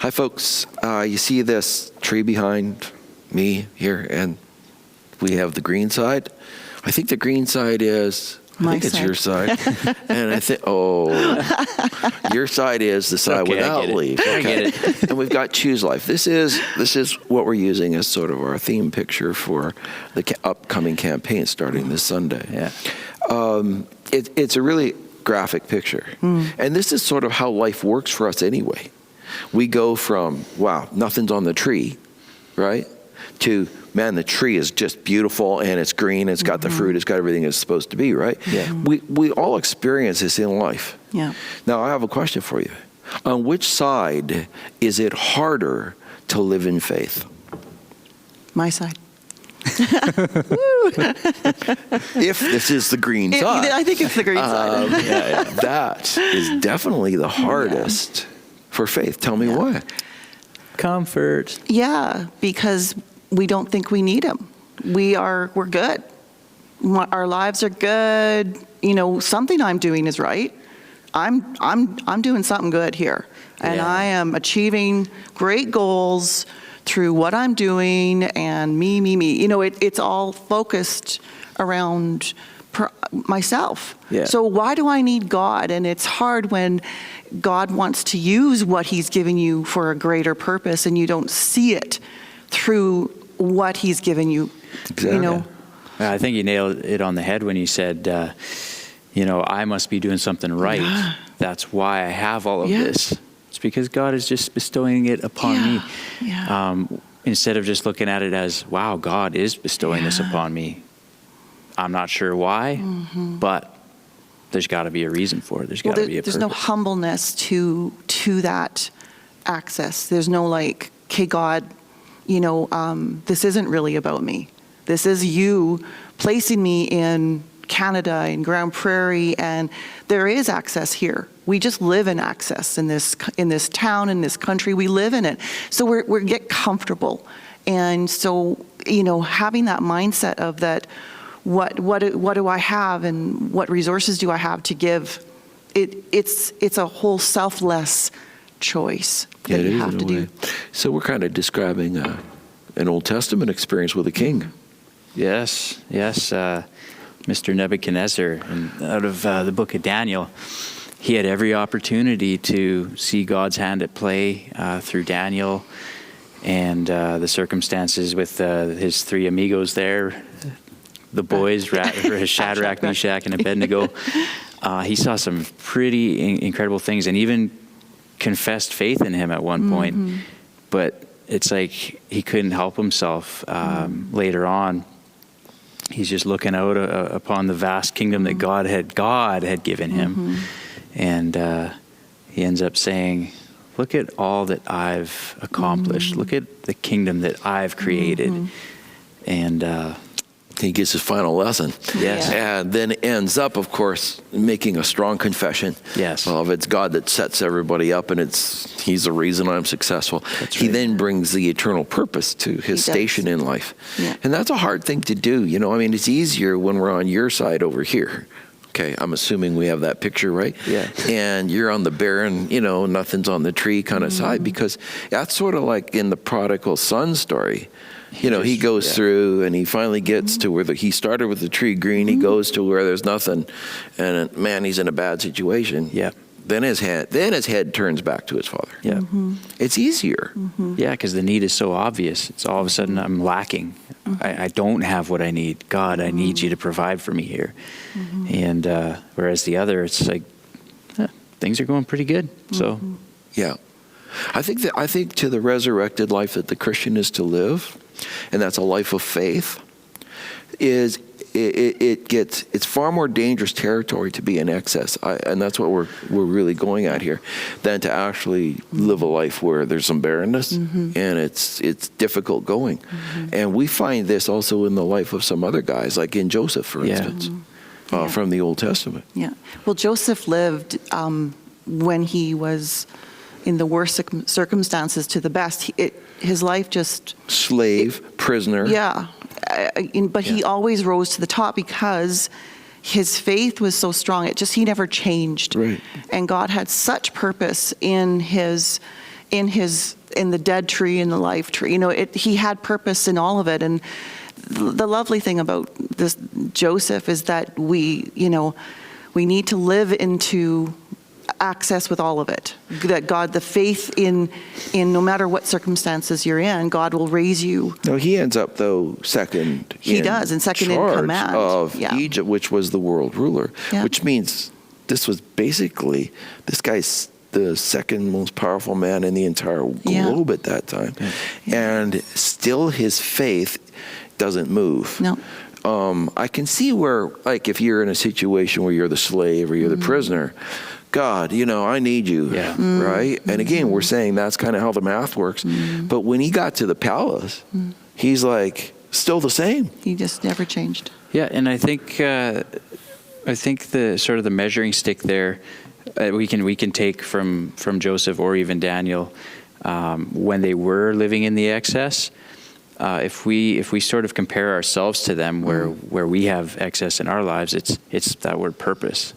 Hi, folks. You see this tree behind me here, and we have the green side. I think the green side is, I think it's your side. And I think, your side is the side without leaves. I get it. And we've got Choose Life. This is what we're using as sort of our theme picture for the upcoming campaign starting this Sunday. Yeah. It's a really graphic picture. And this is sort of how life works for us anyway. We go from, wow, nothing's on the tree, right? To, man, the tree is just beautiful and it's green, it's got the fruit, it's got everything it's supposed to be, right? Yeah. We all experience this in life. Yeah. Now, I have a question for you. On which side is it harder to live in faith? My side. If this is the green side. I think it's the green side. That is definitely the hardest for faith. Tell me why. Comfort. Yeah, because we don't think we need him. We're good. Our lives are good. You know, something I'm doing is right. I'm doing something good here, and I am achieving great goals through what I'm doing, and me. You know, it's all focused around myself. Yeah. So why do I need God? And it's hard when God wants to use what he's given you for a greater purpose and you don't see it through what he's given you. Exactly. You know? I think you nailed it on the head when you said, I must be doing something right. Yeah. That's why I have all of this. It's because God is just bestowing it upon me. Yeah. Instead of just looking at it as, wow, God is bestowing this upon me. I'm not sure why, but there's got to be a reason for it. There's got to be a purpose. There's no humbleness to that access. There's no like, okay, God, this isn't really about me. This is you placing me in Canada, in Grand Prairie, and there is access here. We just live in access in this town, in this country. We live in it. So we get comfortable. And so, having that mindset of that, what do I have and what resources do I have to give? It's a whole selfless choice that you have to do. So we're kind of describing an Old Testament experience with a king. Yes. Mr. Nebuchadnezzar, and out of the book of Daniel, he had every opportunity to see God's hand at play through Daniel and the circumstances with his three amigos there, the boys, Shadrach, Meshach, and Abednego. He saw some pretty incredible things and even confessed faith in him at one point. But it's like he couldn't help himself later on. He's just looking out upon the vast kingdom that God had given him. And he ends up saying, look at all that I've accomplished. Look at the kingdom that I've created. And he gets his final lesson. Yes. And then ends up, of course, making a strong confession. Yes. Well, if it's God that sets everybody up and he's the reason I'm successful. He then brings the eternal purpose to his station in life. Yeah. And that's a hard thing to do. It's easier when we're on your side over here. Okay, I'm assuming we have that picture, right? Yeah. And you're on the barren, nothing's on the tree kind of side, because that's sort of like in the prodigal son story. He goes through and he finally gets to where he started with the tree green. He goes to where there's nothing, and man, he's in a bad situation. Yeah. Then his head turns back to his father. Yeah. It's easier. Yeah, because the need is so obvious. It's all of a sudden I'm lacking. I don't have what I need. God, I need you to provide for me here. And whereas the other, it's like things are going pretty good. So yeah. I think to the resurrected life that the Christian is to live, and that's a life of faith, is it's far more dangerous territory to be in excess, and that's what we're really going at here, than to actually live a life where there's some barrenness and it's difficult going. And we find this also in the life of some other guys, like in Joseph, for instance, from the Old Testament. Yeah. Well, Joseph lived when he was in the worst circumstances to the best. His life just... prisoner. Yeah. But he always rose to the top because his faith was so strong. He never changed. Right. And God had such purpose in his in the dead tree and the life tree. He had purpose in all of it. And the lovely thing about this Joseph is that we need to live into access with all of it. That God, the faith in no matter what circumstances you're in, God will raise you. No, he ends up though second. He does, and second in charge command of Egypt, which was the world ruler. Yeah. Which means this was basically, this guy's the second most powerful man in the entire globe at that time, and still his faith doesn't move. No. I can see where, like, if you're in a situation where you're the slave or you're the prisoner, God, I need you, right? And again, we're saying that's kind of how the math works. But when he got to the palace, he's like still the same. He just never changed. Yeah, and I think the sort of the measuring stick there we can take from Joseph or even Daniel when they were living in the excess. If we sort of compare ourselves to them, where we have excess in our lives, it's that word purpose.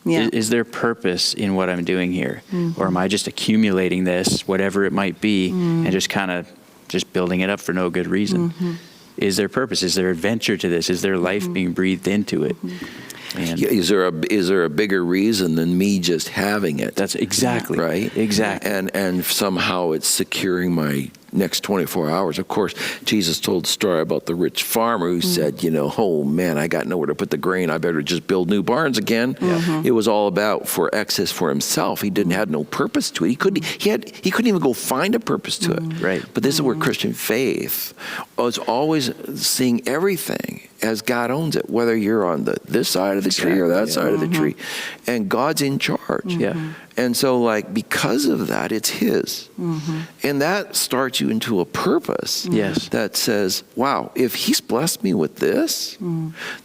Is there purpose in what I'm doing here, or am I just accumulating this, whatever it might be, and just kind of just building it up for no good reason? Is there purpose? Is there adventure to this? Is there life being breathed into it? And is there a bigger reason than me just having it? That's exactly right. Exactly. And somehow it's securing my next 24 hours. Of course, Jesus told the story about the rich farmer who said, oh man, I got nowhere to put the grain. I better just build new barns again. It was all about for excess for himself. He had no purpose to it. He couldn't even go find a purpose to it. Right. But this is where Christian faith is always seeing everything as God owns it, whether you're on this side of the tree or that side of the tree. And God's in charge. Yeah. And so, because of that, it's his. And that starts you into a purpose that says, wow, if he's blessed me with this,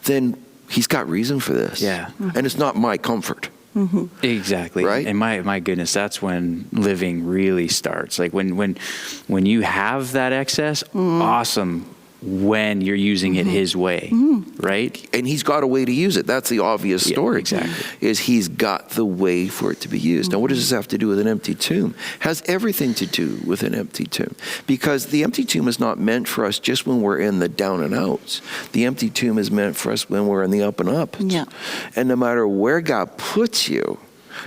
then he's got reason for this. Yeah. And it's not my comfort. Exactly. Right? And my goodness, that's when living really starts. Like when you have that excess, awesome. When you're using it his way, right? And he's got a way to use it. That's the obvious story. Exactly. Is he's got the way for it to be used. Now, what does this have to do with an empty tomb? It has everything to do with an empty tomb. Because the empty tomb is not meant for us just when we're in the down and outs. The empty tomb is meant for us when we're in the up and ups. Yeah. And no matter where God puts you,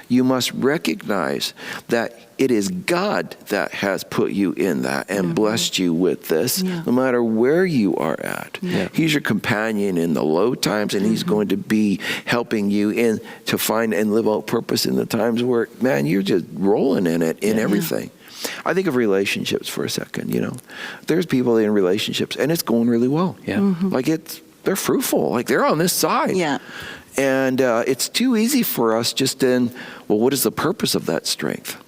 you must recognize that it is God that has put you in that and blessed you with this, no matter where you are at. Yeah. He's your companion in the low times, and he's going to be helping you to find and live out purpose in the times where, man, you're just rolling in it, in everything. I think of relationships for a second, There's people in relationships, and it's going really well. Yeah. They're fruitful. They're on this side. Yeah. And it's too easy for us just what is the purpose of that strength?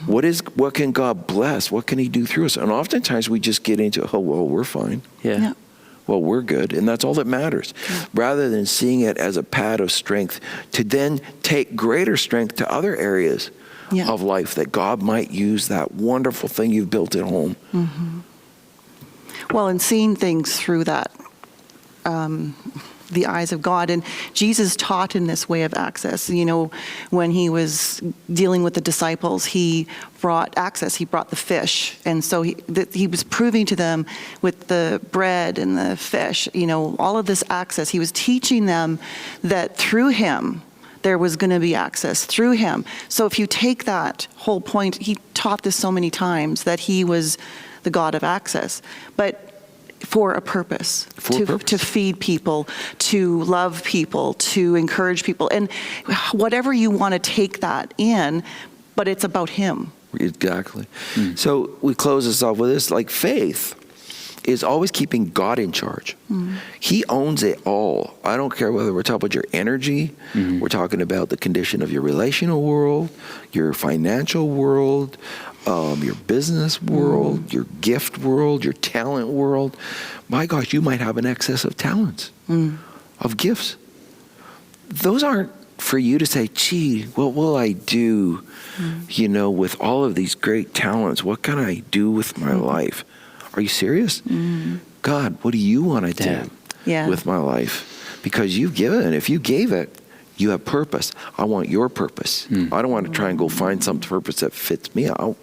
What can God bless? What can he do through us? And oftentimes we just get into, we're fine. Yeah. Well, we're good. And that's all that matters. Rather than seeing it as a pad of strength to then take greater strength to other areas of life that God might use that wonderful thing you've built at home. Well, and seeing things through that, the eyes of God. And Jesus taught in this way of access. When he was dealing with the disciples, he brought access. He brought the fish. And so he was proving to them with the bread and the fish, all of this access. He was teaching them that through him, there was going to be access through him. So if you take that whole point, he taught this so many times that he was the God of access. But for a purpose, to feed people, to love people, to encourage people, and whatever you want to take that in, but it's about him. Exactly. So we close this off with this, faith is always keeping God in charge. He owns it all. I don't care whether we're talking about your energy, we're talking about the condition of your relational world, your financial world, your business world, your gift world, your talent world. My gosh, you might have an excess of talents, of gifts. Those aren't for you to say, gee, what will I do, with all of these great talents? What can I do with my life? Are you serious? God, what do you want to do with my life? Because you've given it. If you gave it, you have purpose. I want your purpose. I don't want to try and go find some purpose that fits me out.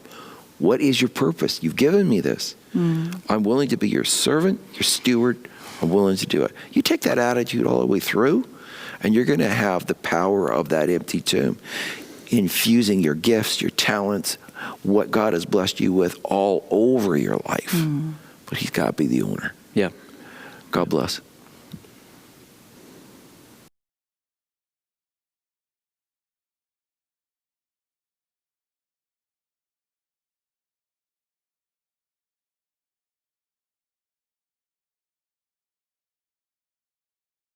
What is your purpose? You've given me this. I'm willing to be your servant, your steward. I'm willing to do it. You take that attitude all the way through, and you're going to have the power of that empty tomb infusing your gifts, your talents, what God has blessed you with all over your life. But he's got to be the owner. Yeah. God bless.